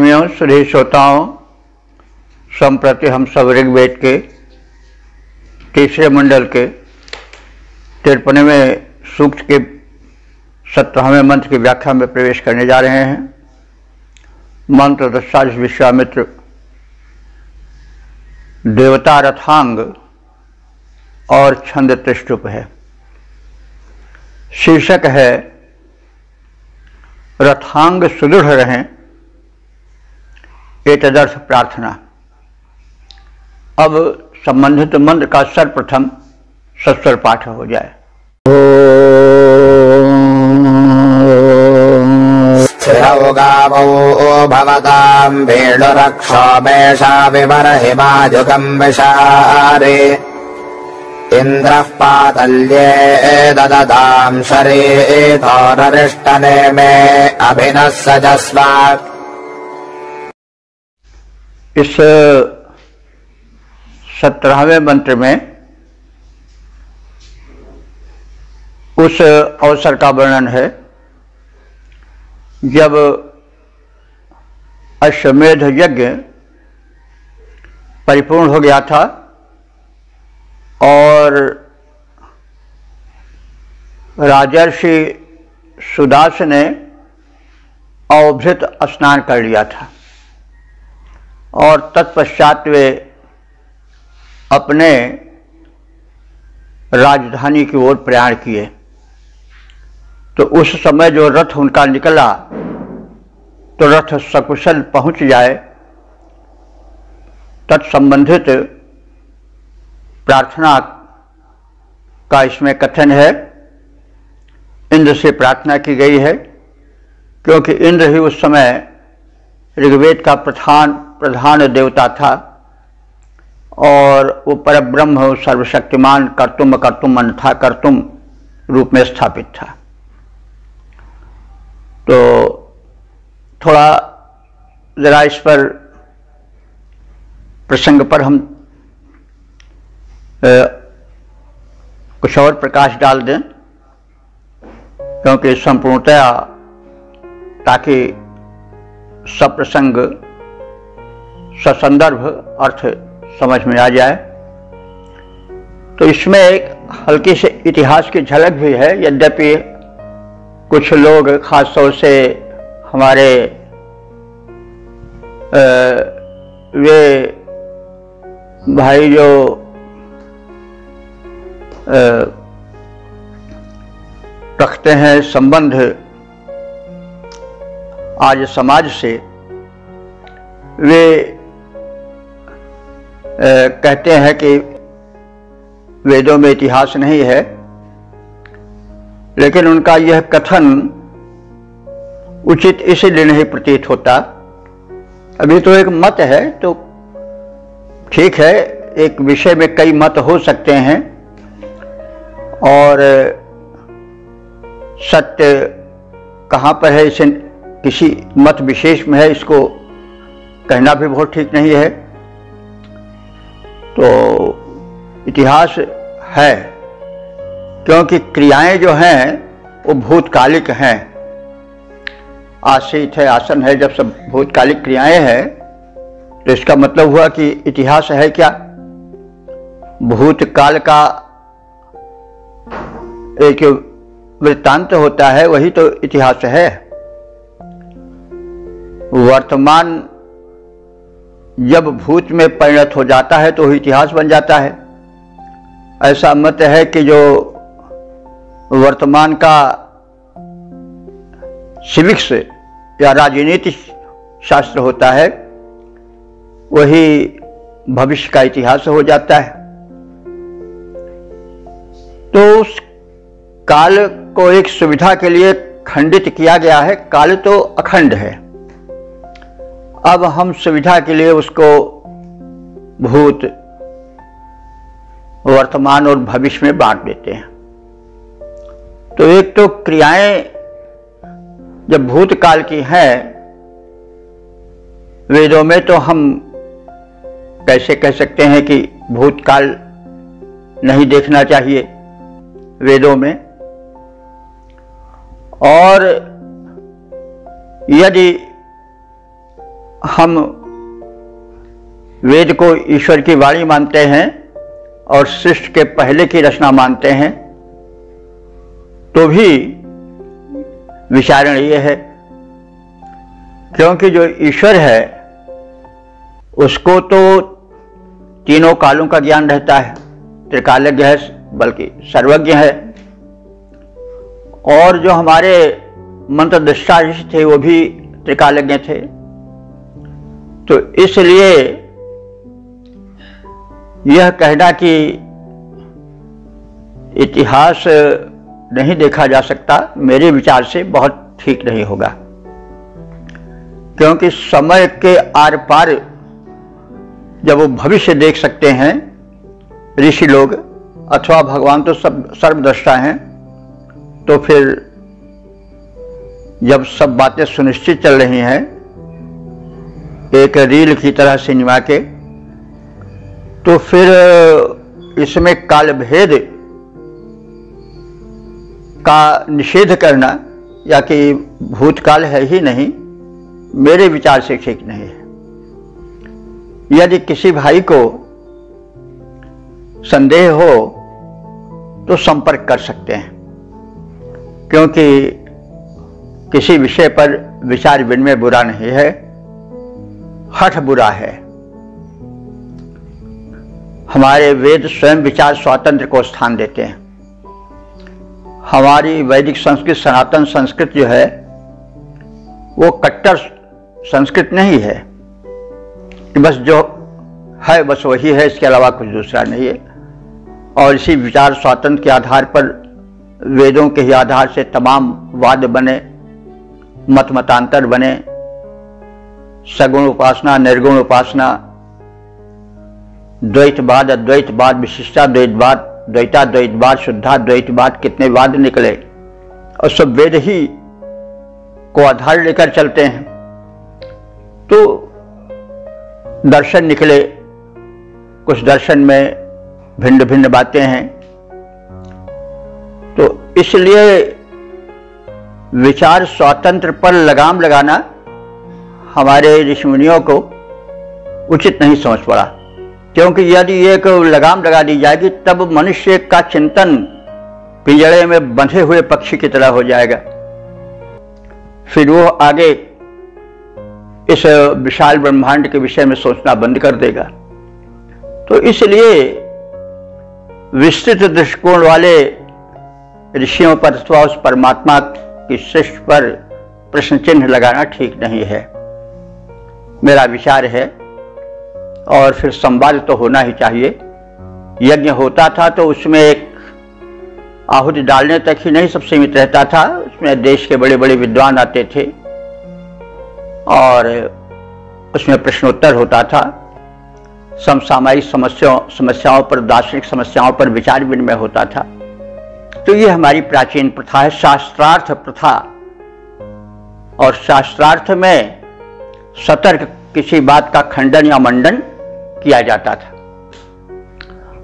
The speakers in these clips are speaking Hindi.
स्वामियों, सुधी श्रोताओं, संप्रति हम सब ऋग्वेद के तीसरे मंडल के 53वें सूक्त के 17वें मंत्र की व्याख्या में प्रवेश करने जा रहे हैं। मंत्र दशादश विश्वामित्र देवता रथांग और छंद त्रिष्टुप है। शीर्षक है रथांग सुदृढ़ रहें, एतदर्थ प्रार्थना। अब संबंधित मंत्र का सर्वप्रथम सस्वर पाठ हो जाए। स्थिरौ गावो भवतां वेणुरक्षोमेषा विमर्हिमाजुकं विशारे इन्द्रः पातल्ये ददतां शरीथोररिष्टने मे अभिनः सजस्व। इस 17वें मंत्र में उस अवसर का वर्णन है जब अश्वमेध यज्ञ परिपूर्ण हो गया था और राजर्षि सुदास ने अवभृत स्नान कर लिया था और तत्पश्चात वे अपने राजधानी की ओर प्रयाण किए। तो उस समय जो रथ उनका निकला तो रथ सकुशल पहुंच जाए, तत्संबंधित प्रार्थना का इसमें कथन है। इंद्र से प्रार्थना की गई है क्योंकि इंद्र ही उस समय ऋग्वेद का प्रधान देवता था और वो परब्रह्म सर्वशक्तिमान कर्तुम अन्यथा कर्तुम रूप में स्थापित था। तो थोड़ा जरा इस पर प्रसंग पर हम कुछ और प्रकाश डाल दें, क्योंकि संपूर्णतया ताकि सब प्रसंग ससंदर्भ अर्थ समझ में आ जाए। तो इसमें एक हल्की से इतिहास की झलक भी है, यद्यपि कुछ लोग खास तौर से हमारे वे भाई जो रखते हैं संबंध आज समाज से, वे कहते हैं कि वेदों में इतिहास नहीं है, लेकिन उनका यह कथन उचित इसलिए नहीं प्रतीत होता। अभी तो एक मत है, तो ठीक है, एक विषय में कई मत हो सकते हैं और सत्य कहाँ पर है इसे किसी मत विशेष में है, इसको कहना भी बहुत ठीक नहीं है। तो इतिहास है क्योंकि क्रियाएं जो हैं वो भूतकालिक हैं। आसीत है, आसन है, जब सब भूतकालिक क्रियाएं हैं तो इसका मतलब हुआ कि इतिहास है क्या? भूतकाल का एक वृत्तांत होता है, वही तो इतिहास है। वर्तमान जब भूत में परिणत हो जाता है तो इतिहास बन जाता है। ऐसा मत है कि जो वर्तमान का सिविक्स या राजनीति शास्त्र होता है वही भविष्य का इतिहास हो जाता है। तो उस काल को एक सुविधा के लिए खंडित किया गया है। काल तो अखंड है, अब हम सुविधा के लिए उसको भूत, वर्तमान और भविष्य में बांट देते हैं। तो एक तो क्रियाएं जब भूतकाल की हैं वेदों में, तो हम कैसे कह सकते हैं कि भूतकाल नहीं देखना चाहिए वेदों में। और यदि हम वेद को ईश्वर की वाणी मानते हैं और सृष्टि के पहले की रचना मानते हैं, तो भी विचारण ये है, क्योंकि जो ईश्वर है उसको तो तीनों कालों का ज्ञान रहता है, त्रिकालज्ञ है, बल्कि सर्वज्ञ है। और जो हमारे मंत्रदृष्टा ऋषि थे वो भी त्रिकालज्ञ थे। तो इसलिए यह कहना कि इतिहास नहीं देखा जा सकता, मेरे विचार से बहुत ठीक नहीं होगा, क्योंकि समय के आर पार जब वो भविष्य देख सकते हैं ऋषि लोग, अथवा भगवान तो सब सर्वद्रष्टा हैं, तो फिर जब सब बातें सुनिश्चित चल रही हैं एक रील की तरह सिनेमा के, तो फिर इसमें कालभेद का निषेध करना या कि भूतकाल है ही नहीं, मेरे विचार से ठीक नहीं है। यदि किसी भाई को संदेह हो तो संपर्क कर सकते हैं, क्योंकि किसी विषय पर विचार विनिमय बुरा नहीं है, हठ बुरा है। हमारे वेद स्वयं विचार स्वातंत्र को स्थान देते हैं। हमारी वैदिक संस्कृत, सनातन संस्कृत जो है वो कट्टर संस्कृत नहीं है कि बस जो है बस वही है, इसके अलावा कुछ दूसरा नहीं है। और इसी विचार स्वातंत्र के आधार पर, वेदों के ही आधार से तमाम वाद बने, मत मतांतर बने, सगुण उपासना, निर्गुण उपासना, द्वैतवाद, अद्वैतवाद, विशिष्टाद्वैतवाद, द्वैताद्वैतवाद, शुद्धाद्वैतवाद, कितने वाद निकले, और सब वेद ही को आधार लेकर चलते हैं। तो दर्शन निकले, कुछ दर्शन में भिन्न भिन्न बातें हैं। तो इसलिए विचार स्वातंत्र पर लगाम लगाना हमारे ऋषि मुनियों को उचित नहीं समझ पड़ा, क्योंकि यदि एक लगाम लगा दी जाएगी तब मनुष्य का चिंतन पिंजड़े में बंधे हुए पक्षी की तरह हो जाएगा, फिर वो आगे इस विशाल ब्रह्मांड के विषय में सोचना बंद कर देगा। तो इसलिए विस्तृत दृष्टिकोण वाले ऋषियों पर अथवा उस परमात्मा की सृष्टि पर प्रश्न चिन्ह लगाना ठीक नहीं है, मेरा विचार है। और फिर संवाद तो होना ही चाहिए। यज्ञ होता था तो उसमें एक आहुति डालने तक ही नहीं सब सीमित रहता था, उसमें देश के बड़े बड़े विद्वान आते थे और उसमें प्रश्नोत्तर होता था, समसामयिक समस्याओं पर, दार्शनिक समस्याओं पर विचार विनिमय होता था। तो ये हमारी प्राचीन प्रथा है, शास्त्रार्थ प्रथा। और शास्त्रार्थ में सतर्क किसी बात का खंडन या मंडन किया जाता था।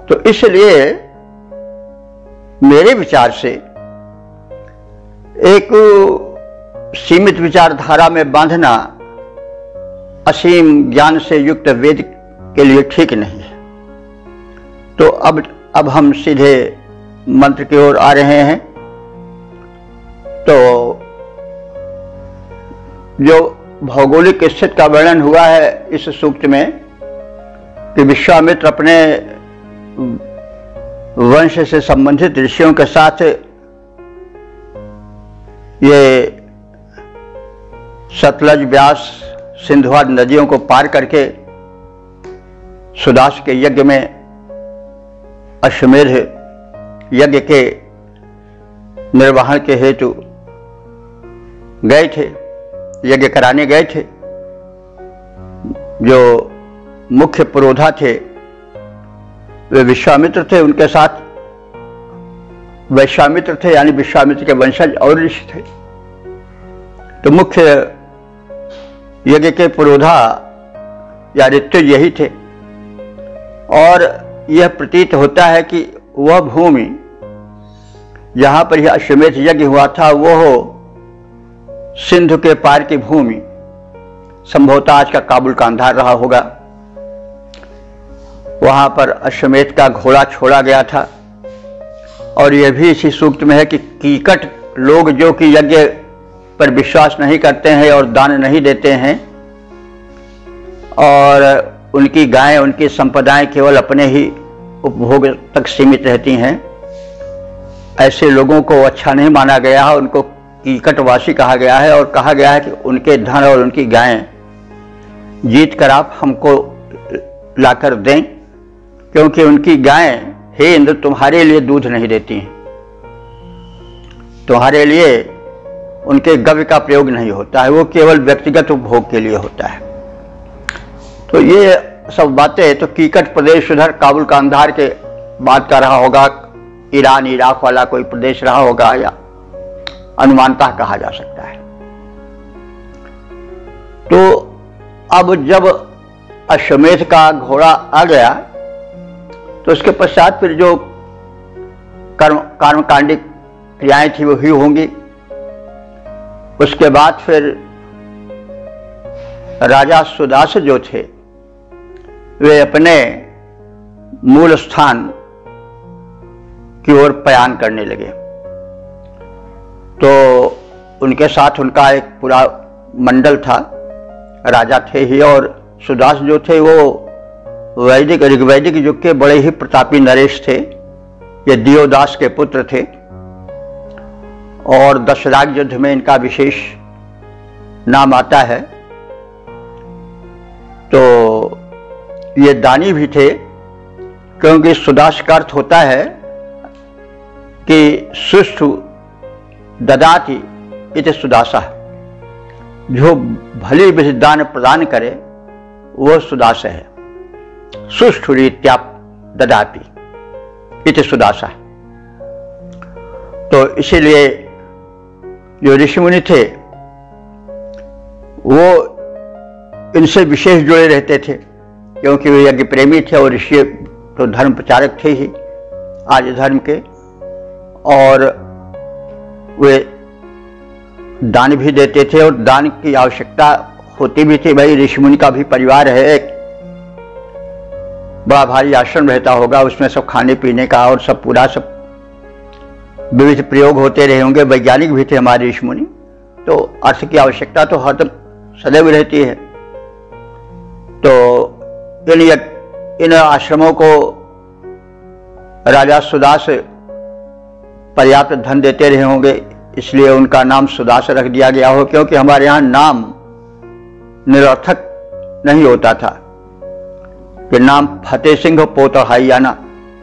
तो इसलिए मेरे विचार से एक सीमित विचारधारा में बांधना असीम ज्ञान से युक्त वेद के लिए ठीक नहीं है। तो अब हम सीधे मंत्र की ओर आ रहे हैं। तो जो भौगोलिक स्थिति का वर्णन हुआ है इस सूक्त में कि विश्वामित्र अपने वंश से संबंधित ऋषियों के साथ ये सतलज, व्यास, सिंधु आदि नदियों को पार करके सुदास के यज्ञ में, अश्वमेध यज्ञ के निर्वहन के हेतु गए थे, यज्ञ कराने गए थे। जो मुख्य पुरोधा थे वे विश्वामित्र थे, उनके साथ वैश्वामित्र थे, यानी विश्वामित्र के वंशज और ऋषि थे। तो मुख्य यज्ञ के पुरोधा या ऋत्विज यही थे। और यह प्रतीत होता है कि वह भूमि जहां पर यह अश्वमेध यज्ञ हुआ था वो सिंधु के पार की भूमि संभवतः आज का काबुल कांधार रहा होगा। वहां पर अश्वमेध का घोड़ा छोड़ा गया था। और यह भी इसी सूक्त में है कि कीकट लोग जो कि यज्ञ पर विश्वास नहीं करते हैं और दान नहीं देते हैं और उनकी गायें, उनकी संपदाएं केवल अपने ही उपभोग तक सीमित रहती हैं, ऐसे लोगों को अच्छा नहीं माना गया है। उनको कीकटवासी कहा गया है और कहा गया है कि उनके धन और उनकी गायें जीत कर आप हमको लाकर दें, क्योंकि उनकी गायें हे इंद्र तुम्हारे लिए दूध नहीं देती हैं, तुम्हारे लिए उनके गव्य का प्रयोग नहीं होता है, वो केवल व्यक्तिगत उपभोग के लिए होता है। तो ये सब बातें तो कीकट प्रदेश उधर काबुल कांधार के बात का रहा होगा, ईरान इराक वाला कोई प्रदेश रहा होगा, या अनुमानतः कहा जा सकता है। तो अब जब अश्वमेध का घोड़ा आ गया तो उसके पश्चात फिर जो कर्मकांडिक क्रियाएं थी वो ही होंगी। उसके बाद फिर राजा सुदास जो थे वे अपने मूल स्थान की ओर पलायन करने लगे। तो उनके साथ उनका एक पूरा मंडल था, राजा थे ही, और सुदास जो थे वो वैदिक ऋग्वैदिक युग के बड़े ही प्रतापी नरेश थे। ये दियोदास के पुत्र थे और दशराग युद्ध में इनका विशेष नाम आता है। तो ये दानी भी थे, क्योंकि सुदास का अर्थ होता है कि सुष्ठु ददाति इति सुदासा, जो भली विधि दान प्रदान करे वो सुदास है। सुष्ठु रीत्या ददाति इति सुदासा। तो इसीलिए जो ऋषि मुनि थे वो इनसे विशेष जुड़े रहते थे, क्योंकि वे यज्ञ प्रेमी थे और ऋषि तो धर्म प्रचारक थे ही आज धर्म के, और वे दान भी देते थे और दान की आवश्यकता होती भी थी। भाई ऋषि मुनि का भी परिवार है, एक बड़ा भारी आश्रम रहता होगा, उसमें सब खाने पीने का और सब पूरा सब विविध प्रयोग होते रहे होंगे। वैज्ञानिक भी थे हमारे ऋषि मुनि, तो अर्थ की आवश्यकता तो हर सदैव रहती है। तो इन आश्रमों को राजा सुदास पर्याप्त धन देते रहे होंगे, इसलिए उनका नाम सुदास रख दिया गया हो। क्योंकि हमारे यहाँ नाम निरर्थक नहीं होता था कि नाम फतेह सिंह पोतहाइयाना,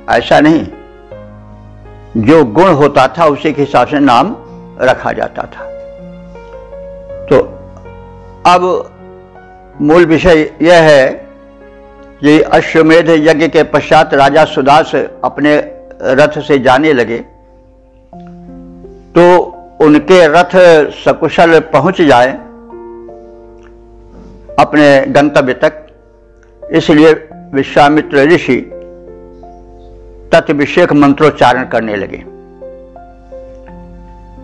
ऐसा नहीं, जो गुण होता था उसी के हिसाब से नाम रखा जाता था। तो अब मूल विषय यह है कि अश्वमेध यज्ञ के पश्चात राजा सुदास अपने रथ से जाने लगे, तो उनके रथ सकुशल पहुंच जाए अपने गंतव्य तक, इसलिए विश्वामित्र ऋषि तत्विषयक मंत्रोच्चारण करने लगे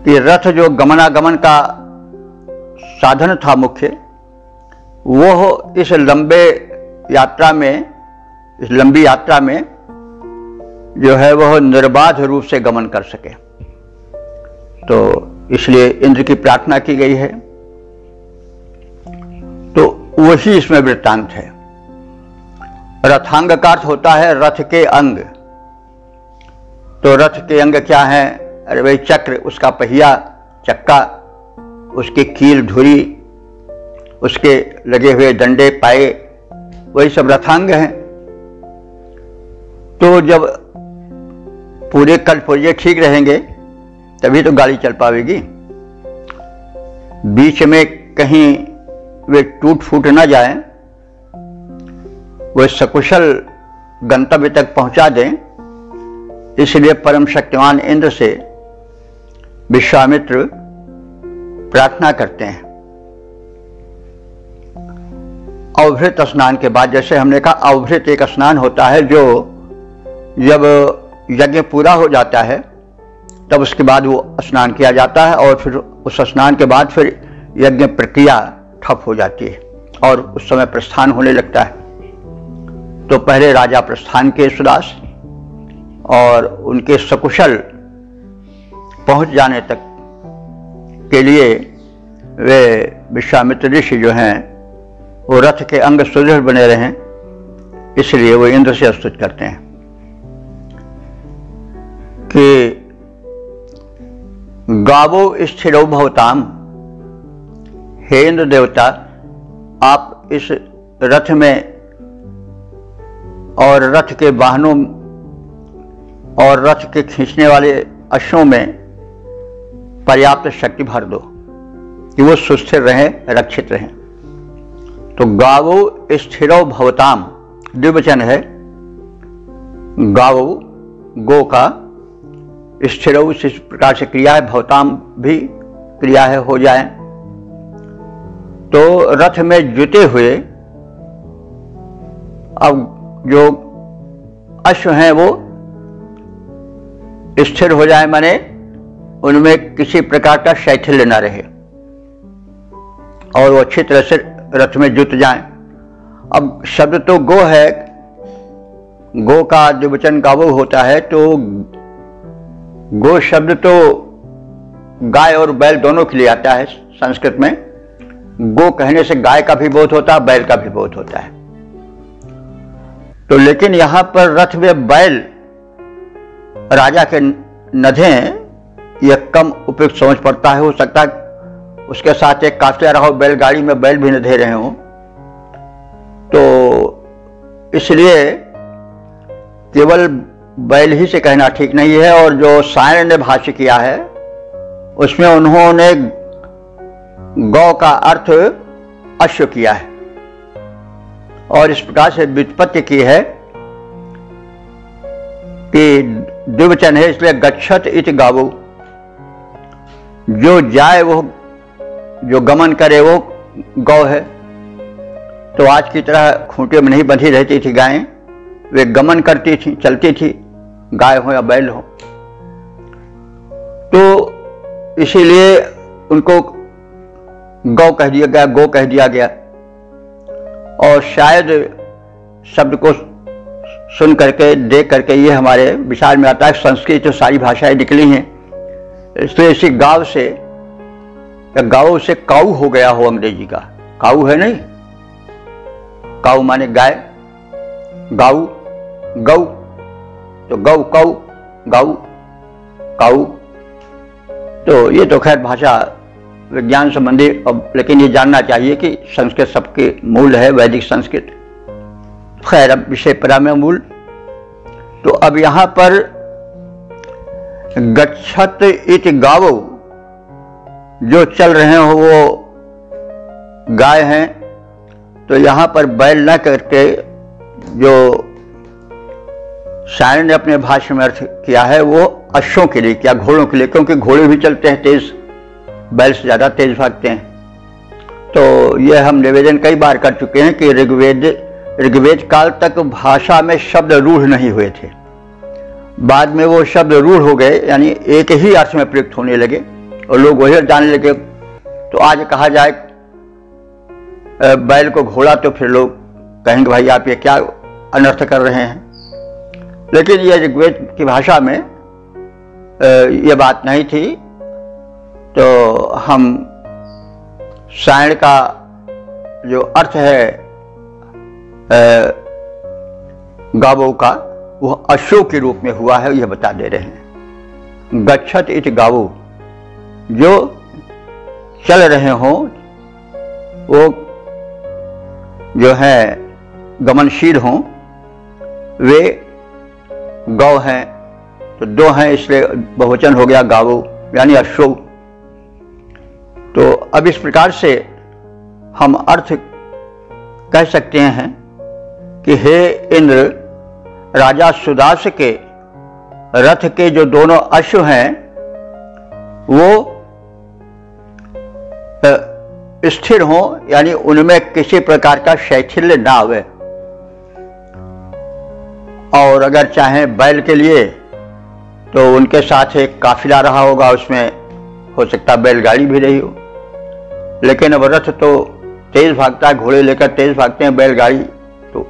कि रथ जो गमनागमन का साधन था मुख्य, वो इस लंबी यात्रा में जो है वह निर्बाध रूप से गमन कर सके। तो इसलिए इंद्र की प्रार्थना की गई है। तो वही इसमें वृत्तांत है। रथांग का अर्थ होता है रथ के अंग। तो रथ के अंग क्या है? अरे भाई चक्र, उसका पहिया, चक्का, उसकी कील, धुरी, उसके लगे हुए डंडे, पाए, वही सब रथांग हैं। तो जब पूरे कल पुर्जे ठीक रहेंगे तभी तो गाड़ी चल पाएगी। बीच में कहीं वे टूट फूट ना जाएं, वे सकुशल गंतव्य तक पहुंचा दें, इसलिए परम शक्तिमान इंद्र से विश्वामित्र प्रार्थना करते हैं। अवभृत स्नान के बाद, जैसे हमने कहा, अवभृत एक स्नान होता है जो जब यज्ञ पूरा हो जाता है तब उसके बाद वो स्नान किया जाता है, और फिर उस स्नान के बाद फिर यज्ञ प्रक्रिया ठप हो जाती है। और उस समय प्रस्थान होने लगता है। तो पहले राजा प्रस्थान के सुदास और उनके सकुशल पहुंच जाने तक के लिए वे विश्वामित्र ऋषि जो हैं वो रथ के अंग सुदृढ़ बने रहें, इसलिए वो इंद्र से स्तुति करते हैं कि गावो स्थिरो भवताम, हे इंद्र देवता, आप इस रथ में और रथ के वाहनों और रथ के खींचने वाले अश्वों में पर्याप्त शक्ति भर दो कि वो सुस्थिर रहें, रक्षित रहें। तो गावो स्थिरो भवताम द्विवचन है। गावो गो का, स्थिरो इस प्रकार से क्रिया है, भवताम भी क्रिया है, हो जाए। तो रथ में जुटे हुए अब जो अश्व हैं वो स्थिर हो जाए, माने उनमें किसी प्रकार का शैथिल्य न रहे और वो अच्छी तरह से रथ में जुट जाएं। अब शब्द तो गो है, गो का द्विवचन गावो होता है, तो गो शब्द तो गाय और बैल दोनों के लिए आता है। संस्कृत में गो कहने से गाय का भी बोध होता है, बैल का भी बोध होता है। तो लेकिन यहां पर रथ में बैल राजा के नधें, यह कम उपयुक्त समझ पड़ता है। हो सकता है उसके साथ एक काफिला रहो, बैलगाड़ी में बैल भी नधे रहे हों, तो इसलिए केवल बैल ही से कहना ठीक नहीं है। और जो सायण ने भाष्य किया है उसमें उन्होंने गौ का अर्थ अश्व किया है और इस प्रकार से व्युत्पत्ति की है कि द्विवचन है, इसलिए गच्छत इति गावो, जो जाए वो, जो गमन करे वो गौ है। तो आज की तरह खूंटे में नहीं बंधी रहती थी गायें, वे गमन करती थी, चलती थी, गाय हो या बैल हो। तो इसीलिए उनको गौ कह दिया गया, गो कह दिया गया। और शायद शब्द को सुन करके, देख करके ये हमारे विचार में आता है संस्कृत तो सारी भाषाएं निकली हैं, इसलिए इसी गांव से या गाँव से काऊ हो गया हो अंग्रेजी का। काऊ है नहीं, काऊ माने गाय, गाऊ गौ, तो गौ कौ, गाऊ काऊ। तो ये तो खैर भाषा विज्ञान संबंधी, लेकिन ये जानना चाहिए कि संस्कृत सबके मूल है, वैदिक संस्कृत। खैर अब विषय परा में मूल। तो अब यहां पर गच्छत इति गावो, जो चल रहे हो वो गाय हैं, तो यहां पर बैल न करके जो सायण ने अपने भाष्य में अर्थ किया है वो अश्वों के लिए किया, घोड़ों के लिए, क्योंकि घोड़े भी चलते हैं तेज, बैल से ज्यादा तेज भागते हैं। तो ये हम निवेदन कई बार कर चुके हैं कि ऋग्वेद काल तक भाषा में शब्द रूढ़ नहीं हुए थे, बाद में वो शब्द रूढ़ हो गए, यानी एक ही अर्थ में प्रयुक्त होने लगे और लोग वही जानने लगे। तो आज कहा जाए बैल को घोड़ा, तो फिर लोग कहेंगे भाई आप ये क्या अनर्थ कर रहे हैं। लेकिन ये ऋग्वेद की भाषा में ये बात नहीं थी। तो हम सायण का जो अर्थ है गावों का, वह अश्व के रूप में हुआ है, यह बता दे रहे हैं। गच्छत इति गावो, जो चल रहे हों वो जो है गमनशील हों, वे गौ हैं। तो दो हैं इसलिए बहुवचन हो गया गावो, यानी अश्व। तो अब इस प्रकार से हम अर्थ कह सकते हैं कि हे इंद्र, राजा सुदास के रथ के जो दोनों अश्व हैं वो स्थिर हों, यानी उनमें किसी प्रकार का शैथिल्य ना आवे। और अगर चाहें बैल के लिए तो उनके साथ एक काफिला रहा होगा, उसमें हो सकता बैलगाड़ी भी रही हो। लेकिन अब रथ तो तेज भागता है, घोड़े लेकर तेज भागते हैं, बैलगाड़ी तो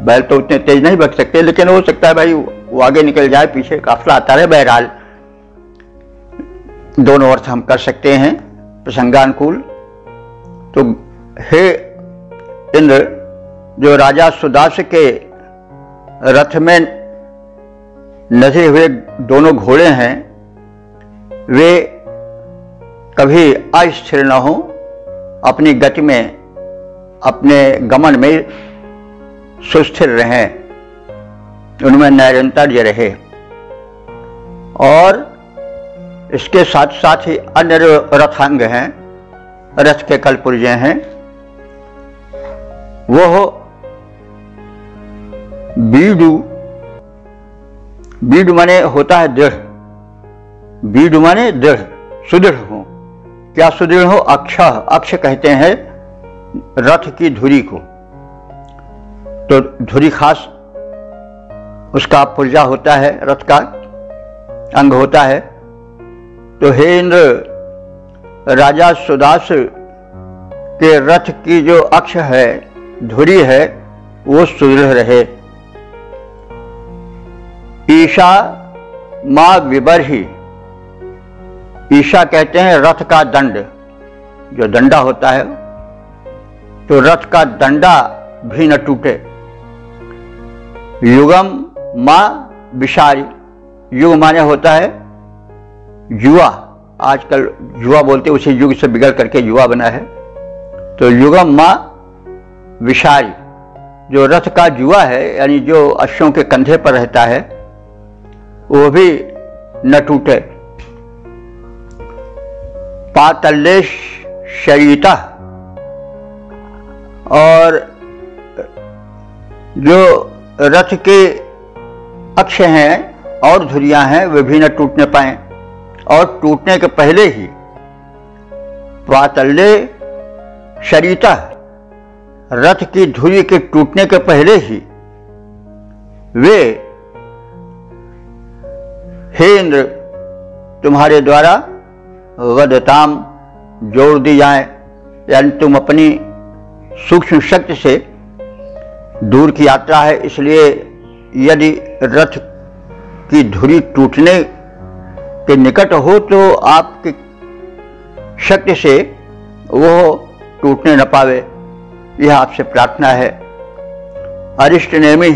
बैल तो उतने तेज नहीं भाग सकते, लेकिन हो सकता है भाई वो आगे निकल जाए, पीछे काफिला आता रहे। बहरहाल दोनों अर्थ हम कर सकते हैं प्रसंगानुकूल। तो हे इंद्र, जो राजा सुदास के रथ में नधे हुए दोनों घोड़े हैं, वे कभी अस्थिर न हो, अपनी गति में, अपने गमन में सुस्थिर रहें, उनमें निरंतर रहे। और इसके साथ साथ ही अन्य रथांग हैं, रथ के कलपुर्जे हैं, वो बीडू, बीडू माने होता है दृढ़, बीडू माने दृढ़, सुदृढ़ हो। क्या सुदृढ़ हो? अक्ष, अक्ष कहते हैं रथ की धुरी को। तो धुरी खास उसका पुर्जा होता है, रथ का अंग होता है। तो हे इंद्र, राजा सुदास के रथ की जो अक्ष है, धुरी है, वो सुदृढ़ रहे। ईशा मां विबरही, ईशा कहते हैं रथ का दंड, जो दंडा होता है, तो रथ का दंडा भी न टूटे। युगम मां विशारी, युग माने होता है युवा, आजकल युवा बोलते, उसी युग से बिगड़ करके युवा बना है। तो युगम मां विशारी, जो रथ का जुआ है, यानी जो अश्वों के कंधे पर रहता है, वो भी न टूटे। पातल्लेश शरीता, और जो रथ के अक्ष हैं और धुरियां हैं, वे भी न टूटने पाए, और टूटने के पहले ही पातल्ले शरीता, रथ की धुरी के टूटने के पहले ही वे हे इंद्र तुम्हारे द्वारा वदताम जोड़ दी जाए, यानी तुम अपनी सूक्ष्म शक्ति से दूर की यात्रा है, इसलिए यदि रथ की धुरी टूटने के निकट हो तो आपकी शक्ति से वो टूटने न पावे, यह आपसे प्रार्थना है। अरिष्ट नेमी,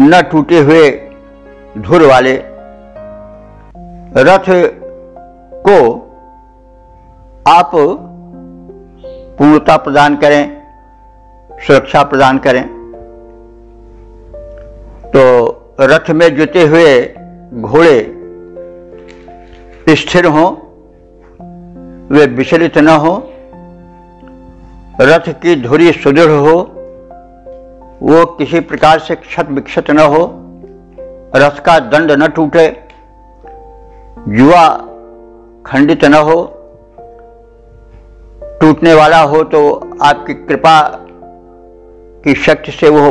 न टूटे हुए धुर वाले रथ को आप पूर्णता प्रदान करें, सुरक्षा प्रदान करें। तो रथ में जुटे हुए घोड़े स्थिर हों, वे विचलित न हो, रथ की धुरी सुदृढ़ हो, वो किसी प्रकार से क्षत विक्षत न हो, रथ का दंड न टूटे, जुआ खंडित न हो, टूटने वाला हो तो आपकी कृपा की शक्ति से वो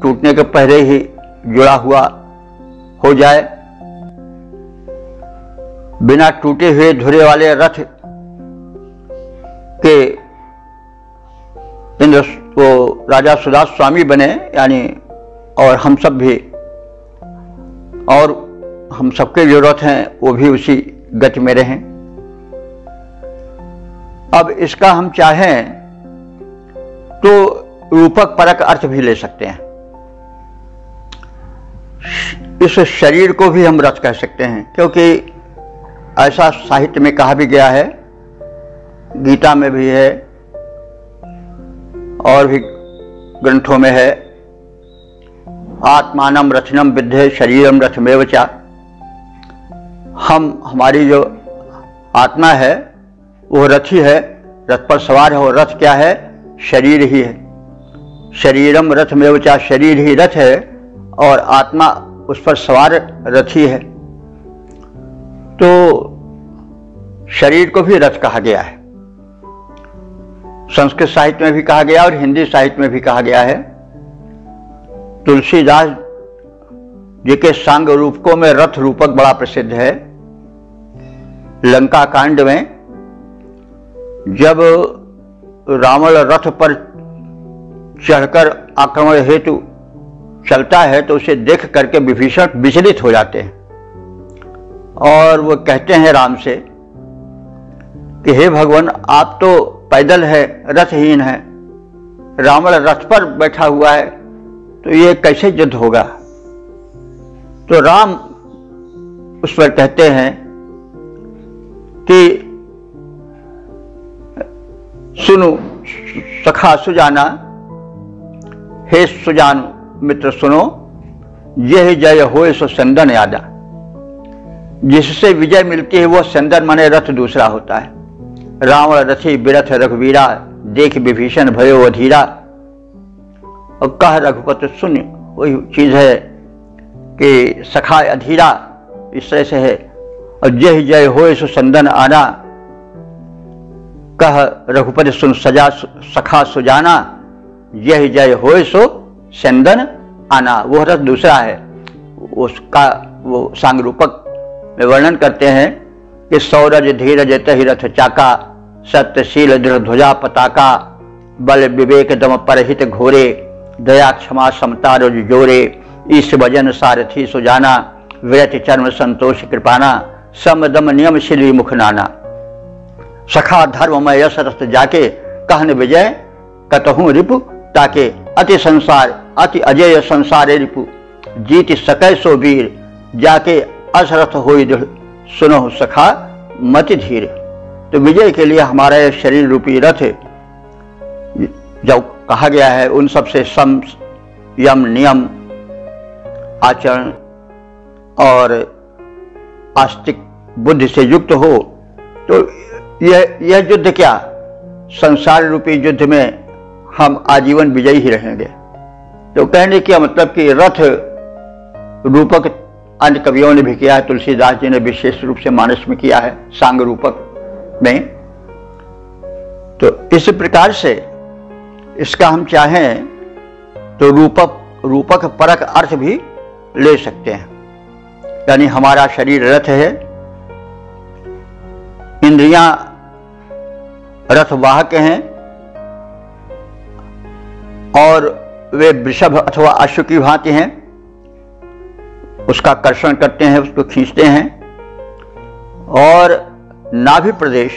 टूटने के पहले ही जुड़ा हुआ हो जाए। बिना टूटे हुए धुरे वाले रथ के इंद्र वो राजा सुदास स्वामी बने, यानी और हम सब भी, और हम सबके जो रथ हैं वो भी उसी गति में रहें। अब इसका हम चाहें तो रूपक परक अर्थ भी ले सकते हैं। इस शरीर को भी हम रथ कह सकते हैं, क्योंकि ऐसा साहित्य में कहा भी गया है, गीता में भी है और भी ग्रंथों में है, आत्मानम रथनम विद्धे शरीरम रथमेव च। हमारी जो आत्मा है वो रथी है, रथ पर सवार है, और रथ क्या है? शरीर ही है। शरीरम रथमेव च, शरीर ही रथ है और आत्मा उस पर सवार रथी है। तो शरीर को भी रथ कहा गया है, संस्कृत साहित्य में भी कहा गया और हिंदी साहित्य में भी कहा गया है। तुलसीदास जी के सांग रूपकों में रथ रूपक बड़ा प्रसिद्ध है। लंका कांड में जब रावण रथ पर चढ़कर आक्रमण हेतु चलता है तो उसे देख करके विभीषण विचलित हो जाते हैं और वो कहते हैं राम से कि हे भगवान, आप तो पैदल है, रथहीन है, रावण रथ पर बैठा हुआ है, तो ये कैसे युद्ध होगा। तो राम उस पर कहते हैं कि सुनो सखा सुजाना, हे सुजान मित्र सुनो, यह जय होए सो संदन यादा। जिससे विजय मिलती है वो संदन माने रथ दूसरा होता है। रावण रथी बिरथ रघुवीरा, देख विभीषण भयो अधीरा। और कह रघुपति सुन, वही चीज है कि सखा अधीरा इस तरह से है। और जय जय होए सो संदन आना, कह रघुपति सुन सजा सखा सुजाना, यह जय होए सो संदन आना। वो रथ दूसरा है, उसका वो सांग रूपक में वर्णन करते हैं कि सौरज धीरज तहि रथ चाका, सत्यशील दृढ़ ध्वजा पताका, बल विवेक दम परहित घोरे, दया क्षमा समता रोज जोरे, ईश भजन सारथी सुजाना, विरत चर्म संतोष कृपाना, सम दम नियम शिली मुख नाना। सखा धर्ममय यश रथ जाके, कहन विजय कतहु रिपु ताके, अति संसार अति अजय संसारे रिपु, जीत सकै सो वीर, जाके असरथ होई दृढ़, सुनो सखा मति धीर। तो विजय के लिए हमारा यह शरीर रूपी रथ जब कहा गया है उन सबसे सम यम नियम आचरण और आस्तिक बुद्धि से युक्त हो, तो यह युद्ध क्या, संसार रूपी युद्ध में हम आजीवन विजयी ही रहेंगे। तो कहने का मतलब कि रथ रूपक अन्य कवियों ने भी किया है, तुलसीदास जी ने विशेष रूप से मानस में किया है, सांग रूपक में। तो इस प्रकार से इसका हम चाहें तो रूपक परक अर्थ भी ले सकते हैं। यानी हमारा शरीर रथ है, इंद्रियां रथवाहक हैं और वे वृषभ अथवा अश्व की भांति हैं, उसका कर्षण करते हैं, उसको खींचते हैं। और नाभि प्रदेश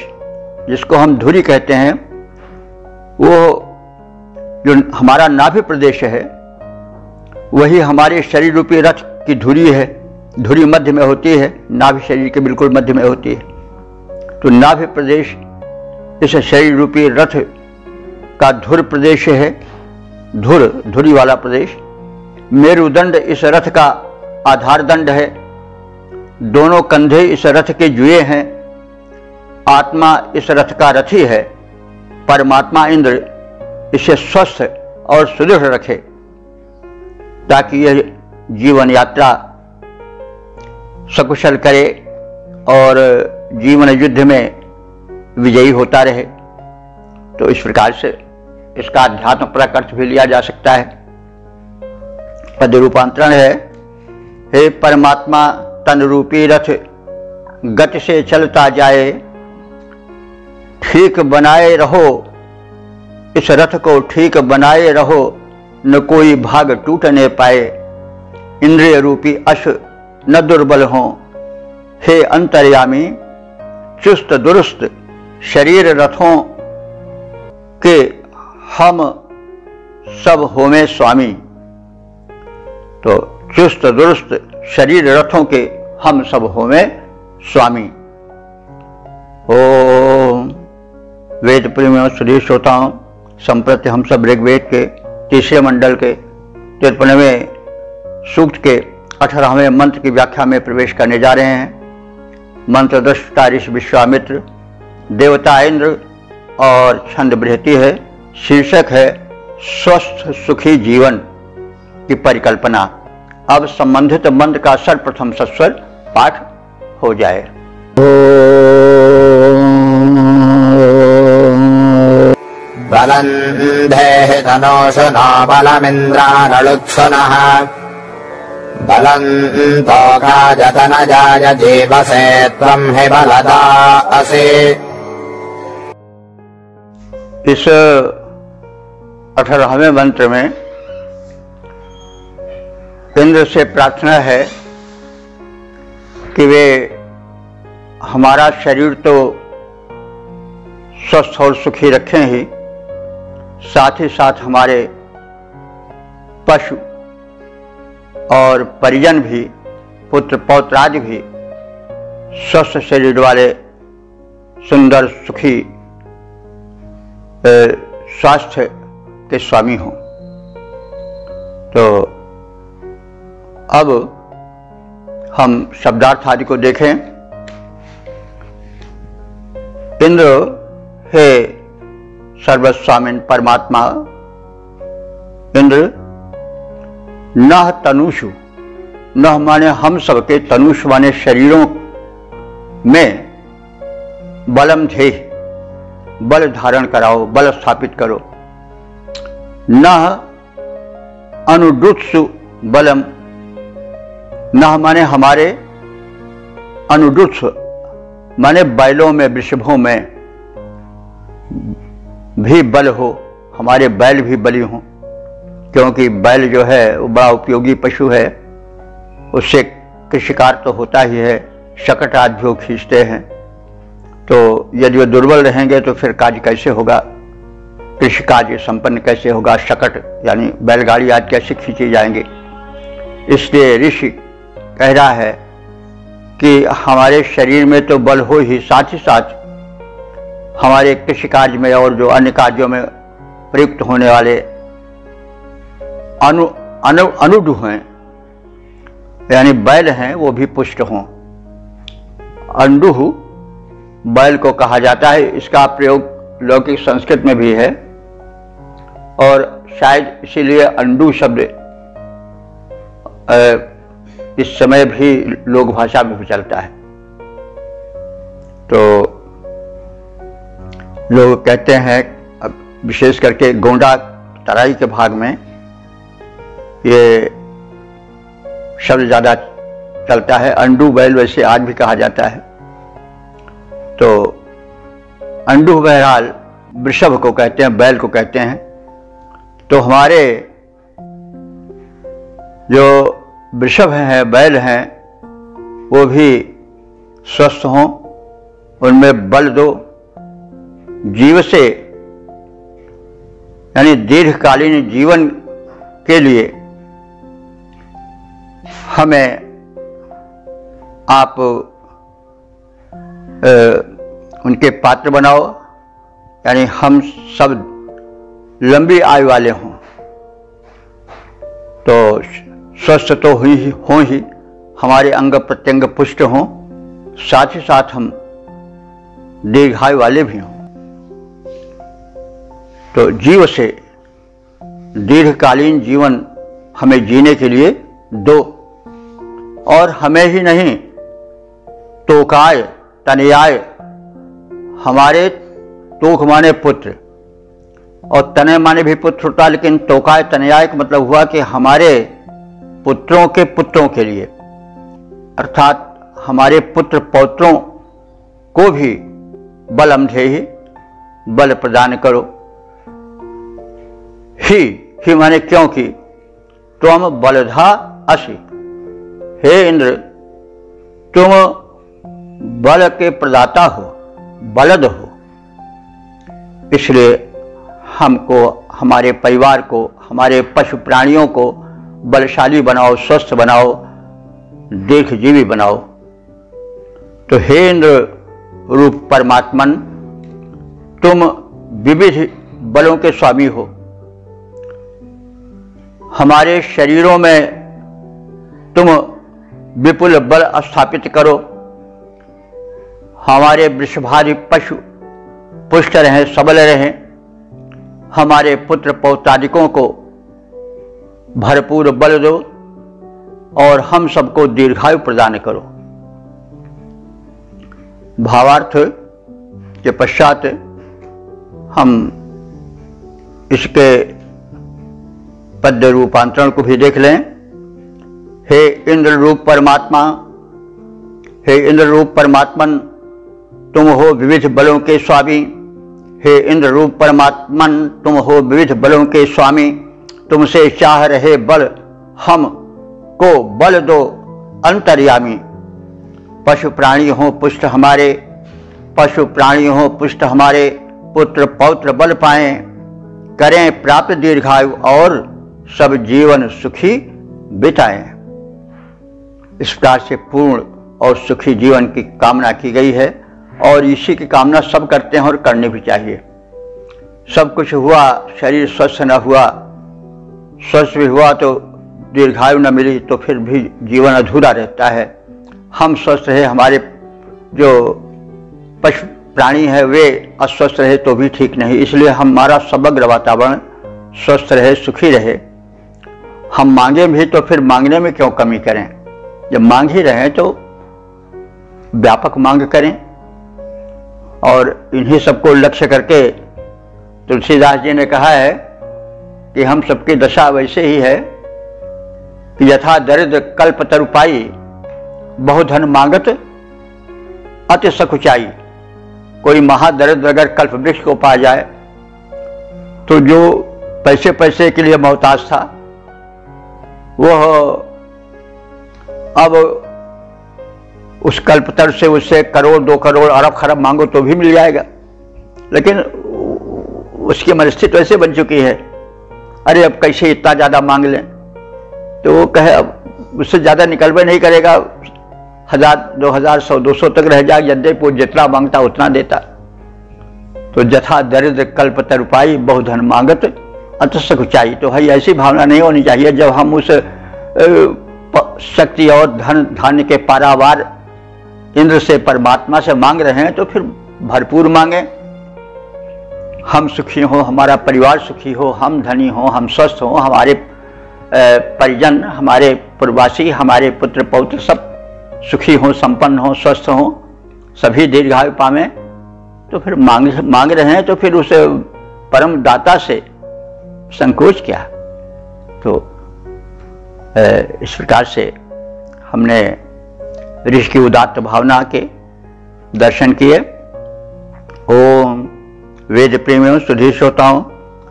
जिसको हम धुरी कहते हैं, वो जो हमारा नाभि प्रदेश है वही हमारे शरीर रूपी रथ की धुरी है। धुरी मध्य में होती है, नाभि शरीर के बिल्कुल मध्य में होती है। तो नाभि प्रदेश इस शरीर रूपी रथ का धुर प्रदेश है, धुरी वाला प्रदेश। मेरुदंड इस रथ का आधार दंड है, दोनों कंधे इस रथ के जुए हैं। आत्मा इस रथ का रथी है, परमात्मा इंद्र इसे स्वस्थ और सुदृढ़ रखे ताकि यह जीवन यात्रा सकुशल करे और जीवन युद्ध में विजयी होता रहे। तो इस प्रकार से इसका अध्यात्म परक अर्थ भी लिया जा सकता है। पद रूपांतरण है, हे परमात्मा तन रूपी रथ गति से चलता जाए, ठीक बनाए रहो इस रथ को, ठीक बनाए रहो न कोई भाग टूटने पाए। इंद्रिय रूपी अश्व न दुर्बल हो, हे अंतर्यामी चुस्त दुरुस्त शरीर रथों के हम सब होमे स्वामी। तो चुस्त दुरुस्त शरीर रथों के हम सब होमे स्वामी। ओम वेद प्रेमियों सुधीर श्रोताओं, संप्रति हम सब ऋग्वेद के तीसरे मंडल के 53वें सूक्त के 18वें मंत्र की व्याख्या में प्रवेश करने जा रहे हैं। मंत्र दृष्टा ऋषि विश्वामित्र, देवता इंद्र और छंद बृहति है। शीर्षक है स्वस्थ सुखी जीवन की परिकल्पना। अब संबंधित मंत्र का सर्वप्रथम सस्वर पाठ हो जाए। बलन्धेहि तनोषु नो बलमिन्द्रानलुत्सुनः, बलन्तोकाजतनजाय जीवसे त्वं हि बलदा असि। इस 18वें मंत्र में इंद्र से प्रार्थना है कि वे हमारा शरीर तो स्वस्थ और सुखी रखें ही, साथ ही साथ हमारे पशु और परिजन भी, पुत्र पौत्रादि भी स्वस्थ शरीर वाले सुंदर सुखी स्वास्थ्य के स्वामी हों। तो अब हम शब्दार्थ आदि को देखें। इंद्र हे सर्वस्वामिन परमात्मा, इंद्र नह तनुषु, नह माने हम सबके, तनुष माने शरीरों में, बलम धेय, बल धारण कराओ, बल स्थापित करो। नह अनुडुत्सु बलम, नह माने हमारे, अनुडुत्स माने बैलों में, वृषभों में भी बल हो, हमारे बैल भी बली हों, क्योंकि बैल जो है वो बड़ा उपयोगी पशु है, उससे कृषिकार तो होता ही है, शकट आदि भी खींचते हैं। तो यदि वो दुर्बल रहेंगे तो फिर कार्य कैसे होगा, कृषि कार्य संपन्न कैसे होगा, शकट यानी बैलगाड़ी आदि कैसे खींचे जाएंगे। इसलिए ऋषि कह रहा है कि हमारे शरीर में तो बल हो ही, साथ ही साथ हमारे कृषि कार्य में और जो अन्य कार्यों में प्रयुक्त होने वाले अनुडु हैं, यानी बैल हैं, वो भी पुष्ट हों। अंडुहु बैल को कहा जाता है, इसका प्रयोग लौकिक संस्कृत में भी है और शायद इसीलिए अंडू शब्द इस समय भी लोक भाषा में भी चलता है। तो लोग कहते हैं, विशेष करके गोंडा तराई के भाग में ये शब्द ज्यादा चलता है। अंडू बैल वैसे आज भी कहा जाता है। तो अंडू बहरहाल वृषभ को कहते हैं, बैल को कहते हैं। तो हमारे जो वृषभ हैं, बैल हैं, वो भी स्वस्थ हों, उनमें बल दो, जीव से यानी दीर्घकालीन जीवन के लिए हमें आप उनके पात्र बनाओ, यानी हम सब लंबी आयु वाले हों। तो स्वस्थ तो हों ही, हमारे अंग प्रत्यंग पुष्ट हों, साथ ही साथ हम दीर्घायु वाले भी हों। तो जीव से दीर्घकालीन जीवन हमें जीने के लिए दो, और हमें ही नहीं, तोकाय तनयाय, हमारे तोक माने पुत्र और तनय माने भी पुत्र होता, लेकिन तोकाय तनयाय का मतलब हुआ कि हमारे पुत्रों के पुत्रों के लिए, अर्थात हमारे पुत्र पौत्रों को भी बल अमधेहि, बल प्रदान करो। ही माने क्योंकि तुम बलधा असि, हे इंद्र तुम बल के प्रदाता हो, बलद हो, इसलिए हमको, हमारे परिवार को, हमारे पशु प्राणियों को बलशाली बनाओ, स्वस्थ बनाओ, दीर्घजीवी बनाओ। तो हे इंद्र रूप परमात्मन, तुम विविध बलों के स्वामी हो, हमारे शरीरों में तुम विपुल बल स्थापित करो, हमारे वृषभादि पशु पुष्ट रहें, सबल रहें, हमारे पुत्र पौत्रादिकों को भरपूर बल दो और हम सबको दीर्घायु प्रदान करो। भावार्थ के पश्चात हम इसके पद्य रूपांतरण को भी देख लें। हे इंद्र रूप परमात्मा, हे इंद्र रूप परमात्मन, तुम हो विविध बलों के स्वामी। हे इंद्र रूप परमात्मन, तुम हो विविध बलों के स्वामी, तुमसे चाह रहे बल हम को बल दो अंतर्यामी। पशु प्राणी हो पुष्ट हमारे, पशु प्राणी हो पुष्ट हमारे, पुत्र पौत्र बल पाएं, करें प्राप्त दीर्घायु और सब जीवन सुखी बिताएं। इस प्रकार से पूर्ण और सुखी जीवन की कामना की गई है और इसी की कामना सब करते हैं और करनी भी चाहिए। सब कुछ हुआ, शरीर स्वस्थ न हुआ, स्वस्थ भी हुआ तो दीर्घायु न मिली तो फिर भी जीवन अधूरा रहता है। हम स्वस्थ रहे, हमारे जो पशु प्राणी है वे अस्वस्थ रहे तो भी ठीक नहीं। इसलिए हमारा समग्र वातावरण स्वस्थ रहे, सुखी रहे। हम मांगे भी तो फिर मांगने में क्यों कमी करें, जब मांग ही रहे तो व्यापक मांग करें। और इन्हीं सबको लक्ष्य करके तुलसीदास जी ने कहा है कि हम सबकी दशा वैसे ही है कि यथा दरिद्र कल्प तरुपाई, बहुधन मांगत अति सकुचाई। कोई महादरिद्र अगर कल्प वृक्ष को पा जाए तो जो पैसे के लिए मोहताज था वह अब उस कल्पतर से उससे करोड़ 2 करोड़ अरब खरब मांगो तो भी मिल जाएगा, लेकिन उसकी मनस्थिति वैसे बन चुकी है, अरे अब कैसे इतना ज्यादा मांग लें। तो वो कहे अब उससे ज्यादा निकलवे नहीं करेगा, 1000 2000 100 200 तक रह जाए, यद्यपि वो जितना मांगता उतना देता। तो जथा दरिद्र कल्प तरुपाई, बहुधन मांगत अत सकुचाई। तो भाई ऐसी भावना नहीं होनी चाहिए। जब हम उस शक्ति और धन धान्य के पारावार इंद्र से, परमात्मा से मांग रहे हैं तो फिर भरपूर मांगे। हम सुखी हो, हमारा परिवार सुखी हो, हम धनी हो, हम स्वस्थ हो, हमारे परिजन, हमारे पूर्ववासी, हमारे पुत्र पौत्र सब सुखी हो, संपन्न हो, स्वस्थ हो, सभी दीर्घायु पावें। तो फिर मांग रहे हैं तो फिर उस परम दाता से संकोच क्या। तो इस प्रकार से हमने ऋषि की उदात्त भावना के दर्शन किए। ओम वेद प्रेमियों, सुधीर श्रोताओं,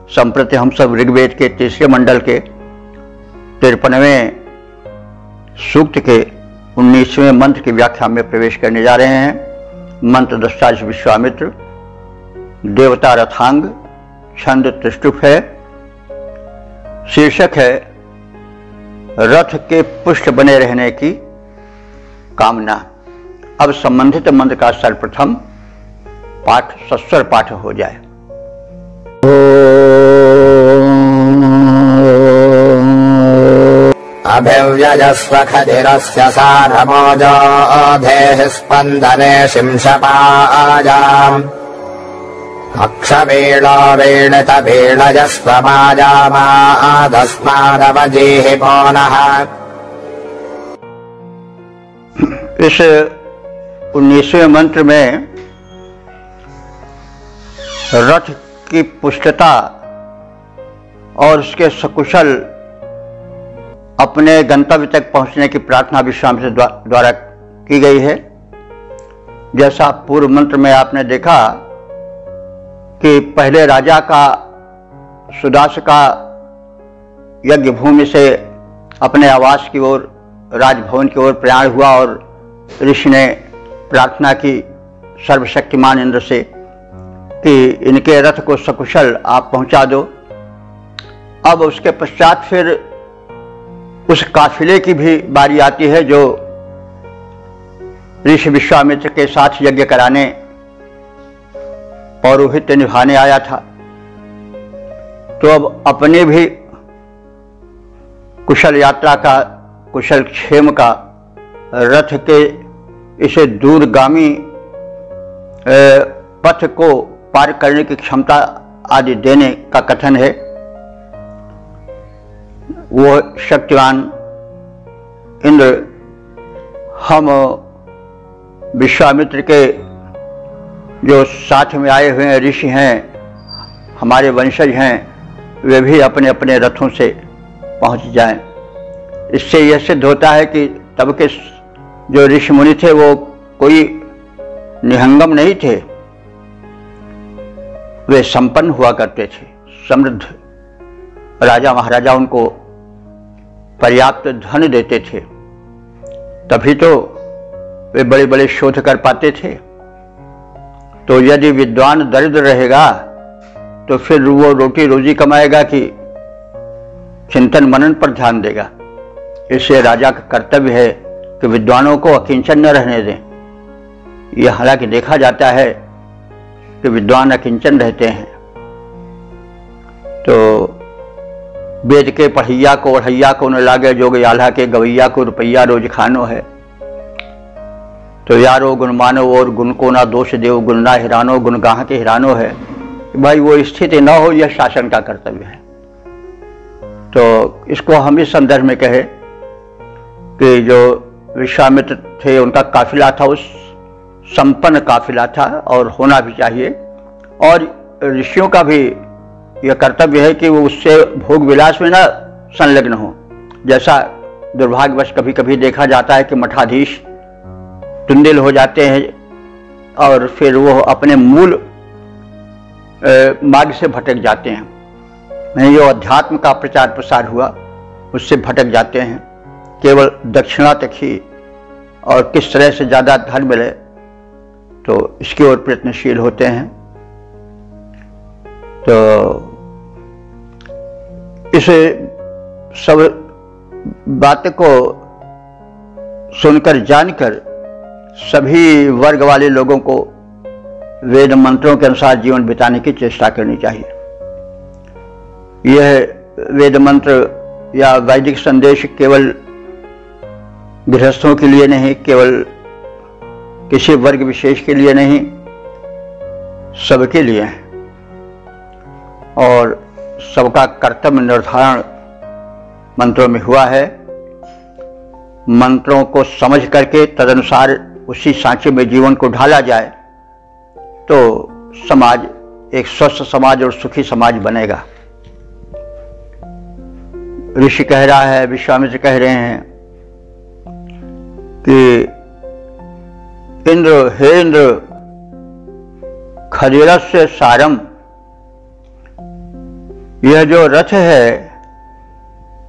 संप्रति हम सब ऋग्वेद के 3रे मंडल के 53वें सूक्त के 19वें मंत्र की व्याख्या में प्रवेश करने जा रहे हैं। मंत्र दृष्टा विश्वामित्र, देवता रथांग, छंद त्रिष्टुप है, शीर्षक है रथ के पुष्ट बने रहने की कामना। अब संबंधित मंत्र का सर्वप्रथम पाठ सस्वर पाठ हो जाए। अभिव्यजस्व खदिरस्य सारमोजोधेः स्पन्दने शिंशपाजाम् अक्षवीणो वीणितवीणजस्व माजामादस्मादवजीहि पुनः। इस 19वें मंत्र में रथ की पुष्टता और उसके सकुशल अपने गंतव्य तक पहुंचने की प्रार्थना विश्वामित्र द्वारा की गई है। जैसा पूर्व मंत्र में आपने देखा कि पहले राजा का सुदास का यज्ञ भूमि से अपने आवास की ओर, राजभवन की ओर प्रयाण हुआ और ऋषि ने प्रार्थना की सर्वशक्तिमान इंद्र से कि इनके रथ को सकुशल आप पहुंचा दो। अब उसके पश्चात फिर उस काफिले की भी बारी आती है जो ऋषि विश्वामित्र के साथ यज्ञ कराने, पौरोहित्य निभाने आया था। तो अब अपने भी कुशल यात्रा का, कुशल क्षेम का, रथ के इसे दूरगामी पथ को पार करने की क्षमता आदि देने का कथन है। वो शक्तिवान इंद्र हम विश्वामित्र के जो साथ में आए हुए ऋषि हैं, हमारे वंशज हैं, वे भी अपने अपने रथों से पहुंच जाएं। इससे यह सिद्ध होता है कि तब के जो ऋषि मुनि थे वो कोई निहंगम नहीं थे, वे संपन्न हुआ करते थे, समृद्ध। राजा महाराजा उनको पर्याप्त धन देते थे, तभी तो वे बड़े बड़े शोध कर पाते थे। तो यदि विद्वान दरिद्र रहेगा तो फिर वो रोटी रोजी कमाएगा कि चिंतन मनन पर ध्यान देगा। इसलिए राजा का कर्तव्य है कि विद्वानों को अकिंचन न रहने दें। यह हालांकि देखा जाता है कि विद्वान अकिंचन रहते हैं, तो वेद के पढ़ैया को ओढ़ैया को न लागे, जोग आल्हा के गवैया को रुपैया रोज खानो है। तो यारो गुण मानो और गुण को ना दोष देव, गुण ना हिरानो गुण गाह के हिरानो है। भाई वो स्थिति न हो, यह शासन का कर्तव्य है। तो इसको हम इस संदर्भ में कहे कि जो विश्वामित्र थे उनका काफिला था, उस संपन्न काफिला था और होना भी चाहिए। और ऋषियों का भी यह कर्तव्य है कि वो उससे भोग विलास में ना संलग्न हो। जैसा दुर्भाग्यवश कभी कभी देखा जाता है कि मठाधीश टुंडिल हो जाते हैं और फिर वो अपने मूल मार्ग से भटक जाते हैं। जो अध्यात्म का प्रचार प्रसार हुआ उससे भटक जाते हैं, केवल दक्षिणा तक ही, और किस तरह से ज़्यादा धन मिले तो इसकी ओर प्रयत्नशील होते हैं। तो इस सब बात को सुनकर जानकर सभी वर्ग वाले लोगों को वेद मंत्रों के अनुसार जीवन बिताने की चेष्टा करनी चाहिए। यह वेद मंत्र या वैदिक संदेश केवल गृहस्थों के लिए नहीं, केवल किसी वर्ग विशेष के लिए नहीं, सबके लिए है। और सबका कर्तव्य निर्धारण मंत्रों में हुआ है। मंत्रों को समझ करके तदनुसार उसी सांचे में जीवन को ढाला जाए तो समाज एक स्वस्थ समाज और सुखी समाज बनेगा। ऋषि कह रहा है, विश्वामित्र कह रहे हैं कि इंद्र, हे इंद्र, खदिरस्य सारम, यह जो रथ है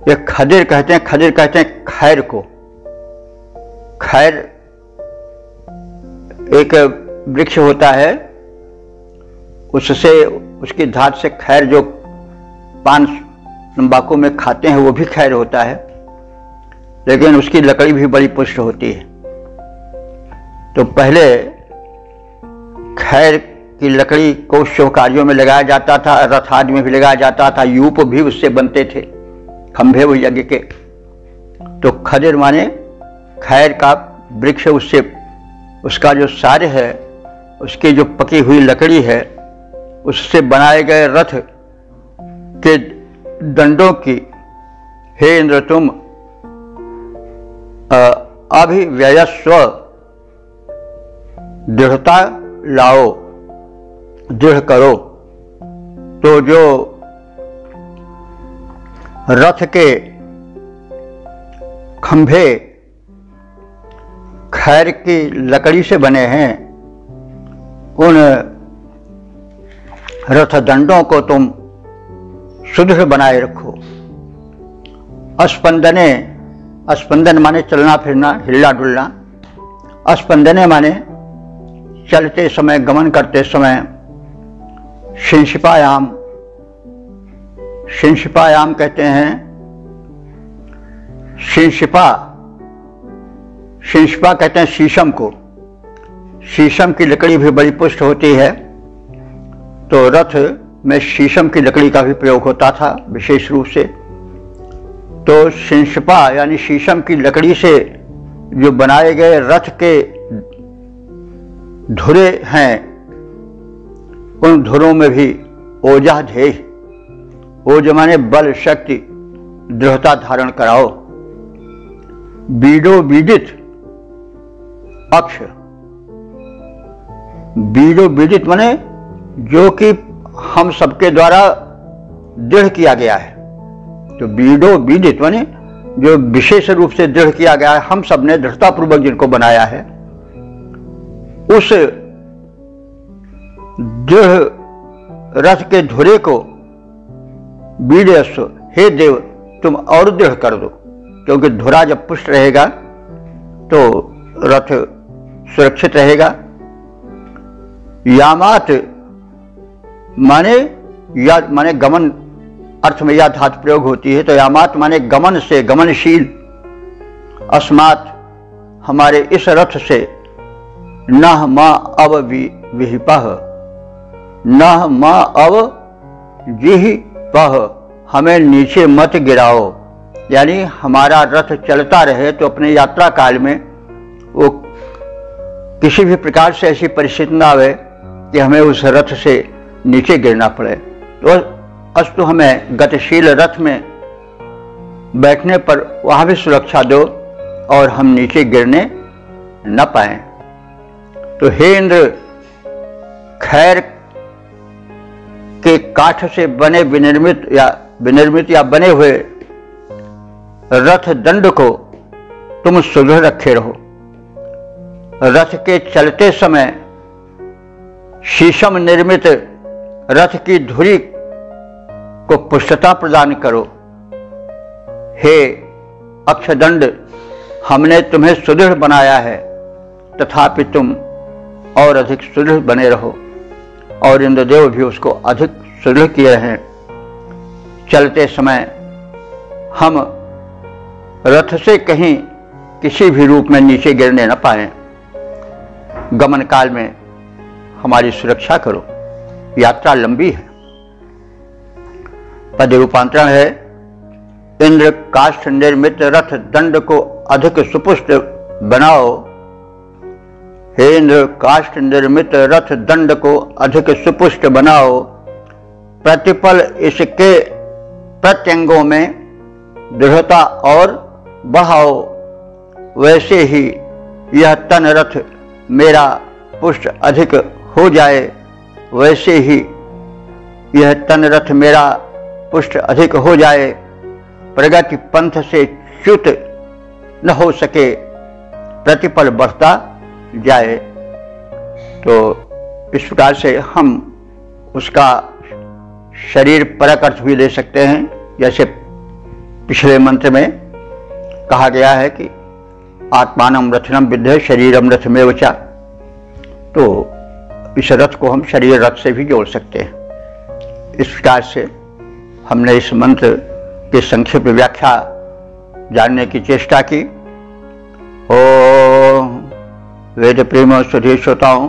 यह खदिर कहते हैं। खदिर कहते हैं खैर को। खैर एक वृक्ष होता है, उससे उसकी धात से खैर जो पान तंबाकू में खाते हैं वो भी खैर होता है, लेकिन उसकी लकड़ी भी बड़ी पुष्ट होती है। तो पहले खैर की लकड़ी को शुभ कार्यों में लगाया जाता था, रथ आदि में भी लगाया जाता था, यूप भी उससे बनते थे, खंभे वो यज्ञ के। तो खदिर माने खैर का वृक्ष, उससे उसका जो सार है, उसकी जो पकी हुई लकड़ी है, उससे बनाए गए रथ के दंडों की हे इंद्र तुम अभिव्ययस्व, दृढ़ता लाओ, दृढ़ करो। तो जो रथ के खंभे खैर की लकड़ी से बने हैं, उन रथ दंडों को तुम सुदृढ़ बनाए रखो। अस्पंदने, अस्पंदन माने चलना फिरना, हिलना डुलना। अस्पंदने माने चलते समय, गमन करते समय। शिंशिपायाम, शिंशिपायाम कहते हैं। शिंशिपा, शिंशिपा कहते हैं शीशम को। शीशम की लकड़ी भी बड़ी पुष्ट होती है, तो रथ में शीशम की लकड़ी का भी प्रयोग होता था विशेष रूप से। तो शिंशिपा यानी शीशम की लकड़ी से जो बनाए गए रथ के धुरे हैं, उन धुरों में भी ओजा ध्येय, ओज माने बल, शक्ति, दृढ़ता धारण कराओ। बीडो बीडित अक्ष, बीडो बीडित माने जो कि हम सबके द्वारा दृढ़ किया गया है। तो बीडो बीडित माने जो विशेष रूप से दृढ़ किया गया है, हम सब ने दृढ़तापूर्वक जिनको बनाया है, उस दृढ़ रथ के धुरे को बीड़स्व, हे देव तुम और दृढ़ कर दो, क्योंकि धुरा जब पुष्ट रहेगा तो रथ सुरक्षित रहेगा। यामात माने गमन अर्थ में या धातु प्रयोग होती है, तो यामात माने गमन से, गमनशील। अस्मात् हमारे इस रथ से, नह मा अव विहिपः, नह मा अव जिहिपः, हमें नीचे मत गिराओ। यानी हमारा रथ चलता रहे तो अपने यात्रा काल में वो किसी भी प्रकार से ऐसी परिस्थिति ना आवे कि हमें उस रथ से नीचे गिरना पड़े। तो अस्तु हमें गतिशील रथ में बैठने पर वहां भी सुरक्षा दो और हम नीचे गिरने न पाए। तो हे इंद्र, खैर के काठ से बने विनिर्मित या बने हुए रथ दंड को तुम सुदृढ़ रखे रहो। रथ के चलते समय शीशम निर्मित रथ की धुरी को पुष्टता प्रदान करो। हे अक्षदंड, हमने तुम्हें सुदृढ़ बनाया है, तथापि तुम और अधिक सुदृढ़ बने रहो। और इंद्रदेव भी उसको अधिक सुदृढ़ किए हैं। चलते समय हम रथ से कहीं किसी भी रूप में नीचे गिरने न पाए। गमन काल में हमारी सुरक्षा करो, यात्रा लंबी है। पद रूपांतरण है, इंद्र काष्ठ निर्मित रथ दंड को अधिक सुपुष्ट बनाओ। हे इंद्र, काष्ठ निर्मित रथ दंड को अधिक सुपुष्ट बनाओ। प्रतिपल इसके प्रत्यंगों में दृढ़ता और बढ़ाओ। वैसे ही यह तन रथ मेरा पुष्ट अधिक हो जाए, वैसे ही यह तन रथ मेरा पुष्ट अधिक हो जाए। प्रगति पंथ से च्युत न हो सके, प्रतिपल बढ़ता जाए। तो इस प्रकार से हम उसका शरीर परक अर्थ भी ले सकते हैं। जैसे पिछले मंत्र में कहा गया है कि आत्मानम रथनम विद्य शरीरम रथमेव च, तो इस रथ को हम शरीर रथ से भी जोड़ सकते हैं। इस प्रकार से हमने इस मंत्र की संक्षिप्त व्याख्या जानने की चेष्टा की। ओम वेद प्रेम सुधी श्रोताओं,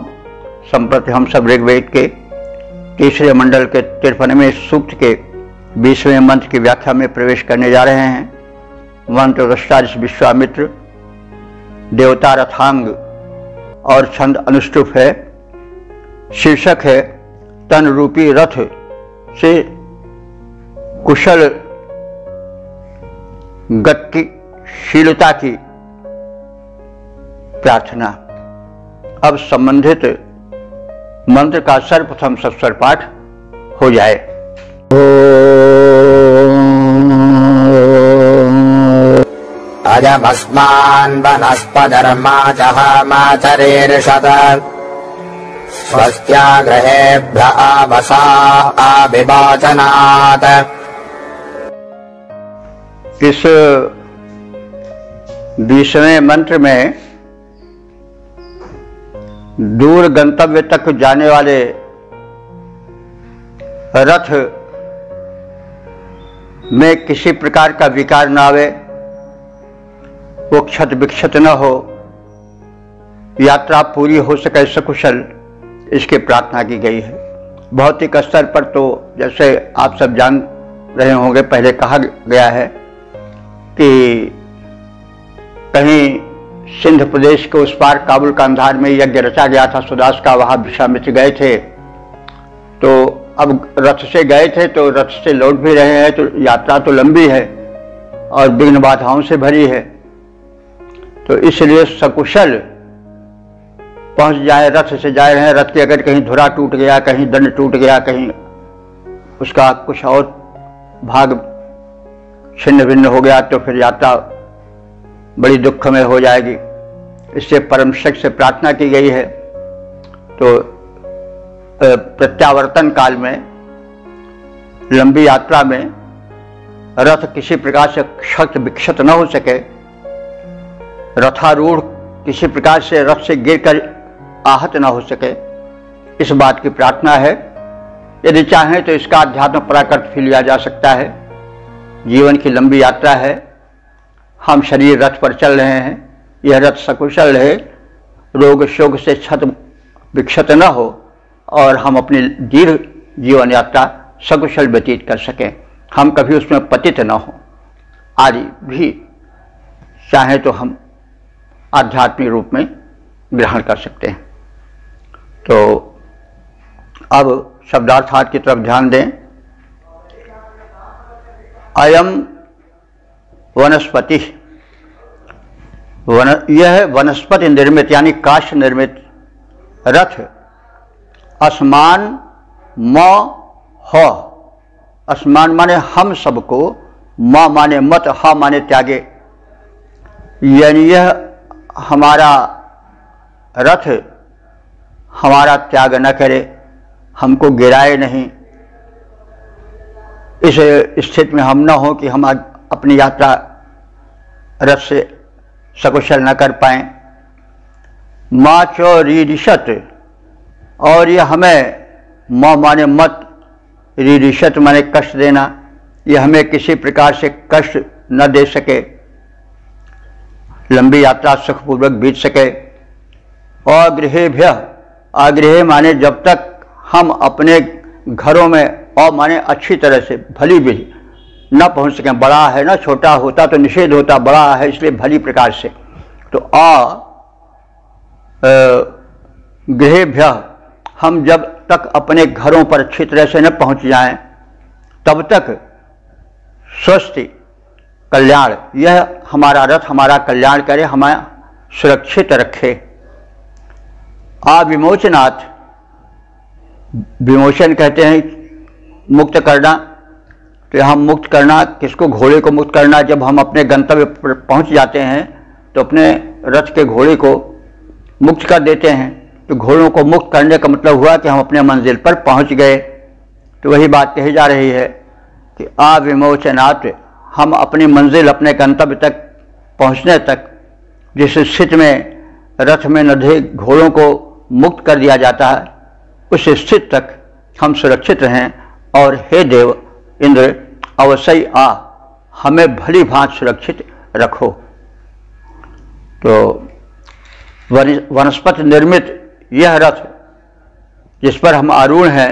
संप्रति हम सब ऋग्वेद के तीसरे मंडल के 53वें सूक्त के 20वें मंत्र की व्याख्या में प्रवेश करने जा रहे हैं। मंत्र रष्टा विश्वामित्र, देवता रथांग और छंद अनुष्टुप है। शीर्षक है तन रूपी रथ से कुशल गतिशीलता की प्रार्थना। अब संबंधित मंत्र का सर्वप्रथम सस्वर पाठ हो जाए। अजमस्मान् वनस्पतिर्मा जहामाचरेर्षत स्वस्त्याग्रहेभ्य आवसा अभिवाचनात्। इस 20वें मंत्र में दूर गंतव्य तक जाने वाले रथ में किसी प्रकार का विकार न आवे, वो क्षत विक्षत न हो, यात्रा पूरी हो सके सकुशल, इसकी प्रार्थना की गई है। भौतिक स्तर पर तो जैसे आप सब जान रहे होंगे, पहले कहा गया है कि कहीं सिंध प्रदेश के उस पार काबुल कांधार में यज्ञ रचा गया था सुदास का, वहां विश्वामित्र गए थे। तो अब रथ से गए थे तो रथ से लौट भी रहे हैं, तो यात्रा तो लंबी है और विघ्न बाधाओं से भरी है। तो इसलिए सकुशल पहुंच जाए, रथ से जा रहे हैं। रथ के अगर कहीं धुरा टूट गया, कहीं दंड टूट गया, कहीं उसका कुछ और भाग छिन्न भिन्न हो गया, तो फिर यात्रा बड़ी दुखमय हो जाएगी। इससे परम शक्ति से प्रार्थना की गई है। तो प्रत्यावर्तन काल में लंबी यात्रा में रथ किसी प्रकार से क्षत विक्षत न हो सके, रथारूढ़ किसी प्रकार से रथ से गिरकर आहत न हो सके, इस बात की प्रार्थना है। यदि चाहें तो इसका अध्यात्म पराकाष्ठ भी लिया जा सकता है। जीवन की लंबी यात्रा है, हम शरीर रथ पर चल रहे हैं, यह रथ सकुशल रहे, रोग शोक से क्षत विक्षत न हो और हम अपनी दीर्घ जीवन यात्रा सकुशल व्यतीत कर सकें, हम कभी उसमें पतित न हो आदि भी चाहे तो हम आध्यात्मिक रूप में ग्रहण कर सकते हैं। तो अब शब्दार्थात की तरफ ध्यान दें। अयम वनस्पति, यह वनस्पति निर्मित यानी काष्ठ निर्मित रथ असमान म ह, असमान माने हम सबको, म माने मत, ह माने त्यागे, यानी यह हमारा रथ हमारा त्याग न करे, हमको गिराए नहीं। इस स्थिति में हम न हो कि हम अपनी यात्रा रथ से सकुशल न कर पाएं। माँ चो रीरिशत, और यह हमें, माँ माने मत, रीरिशत माने कष्ट देना, यह हमें किसी प्रकार से कष्ट न दे सके, लंबी यात्रा सुखपूर्वक बीत सके। अगृहेभ्य, आगृह माने जब तक हम अपने घरों में, और माने अच्छी तरह से भली भी न पहुंच सकें, बड़ा है ना, छोटा होता तो निषेध होता, बड़ा है इसलिए भली प्रकार से, तो गृहेभ्य, हम जब तक अपने घरों पर अच्छी तरह से न पहुंच जाएं तब तक स्वस्ति कल्याण, यह हमारा रथ हमारा कल्याण करे, हमें सुरक्षित रखे। विमोचनात्, विमोचन कहते हैं मुक्त करना, तो हम मुक्त करना किसको, घोड़े को मुक्त करना। जब हम अपने गंतव्य पर पहुंच जाते हैं तो अपने रथ के घोड़े को मुक्त कर देते हैं, तो घोड़ों को मुक्त करने का मतलब हुआ कि हम अपने मंजिल पर पहुंच गए। तो वही बात कही जा रही है कि अविमोचनात्, हम अपनी मंजिल अपने गंतव्य तक पहुंचने तक जिस स्थिति में रथ में नधे घोड़ों को मुक्त कर दिया जाता है, उस स्थिति तक हम सुरक्षित रहें। और हे देव इंद्र, अवश्य हमें भली भांति सुरक्षित रखो। तो वनस्पति निर्मित यह रथ जिस पर हम आरूढ़ हैं,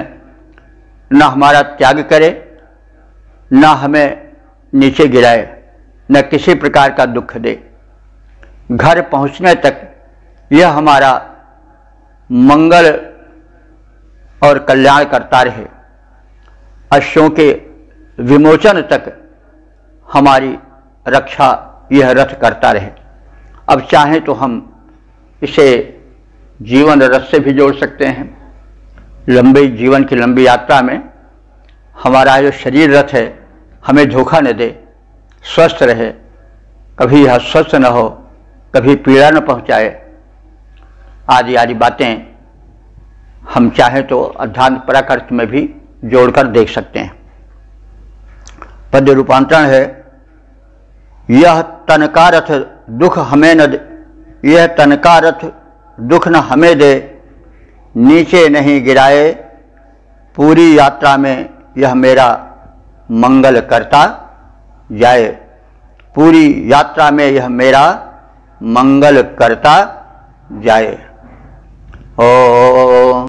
न हमारा त्याग करे, न हमें नीचे गिराए, न किसी प्रकार का दुख दे, घर पहुंचने तक यह हमारा मंगल और कल्याण करता रहे, अश्वों के विमोचन तक हमारी रक्षा यह रथ करता रहे। अब चाहें तो हम इसे जीवन रथ से भी जोड़ सकते हैं। लंबे जीवन की लंबी यात्रा में हमारा जो शरीर रथ है हमें धोखा न दे, स्वस्थ रहे, कभी यह स्वस्थ न हो, कभी पीड़ा न पहुंचाए, आदि आदि बातें हम चाहें तो अध्यात्म पराकाष्ठ में भी जोड़कर देख सकते हैं। पद्य रूपांतरण है, यह तन का रथ दुख हमें न दे, यह तन का रथ दुख न हमें दे, नीचे नहीं गिराए, पूरी यात्रा में यह मेरा मंगल करता जाए, पूरी यात्रा में यह मेरा मंगल करता जाए। ओ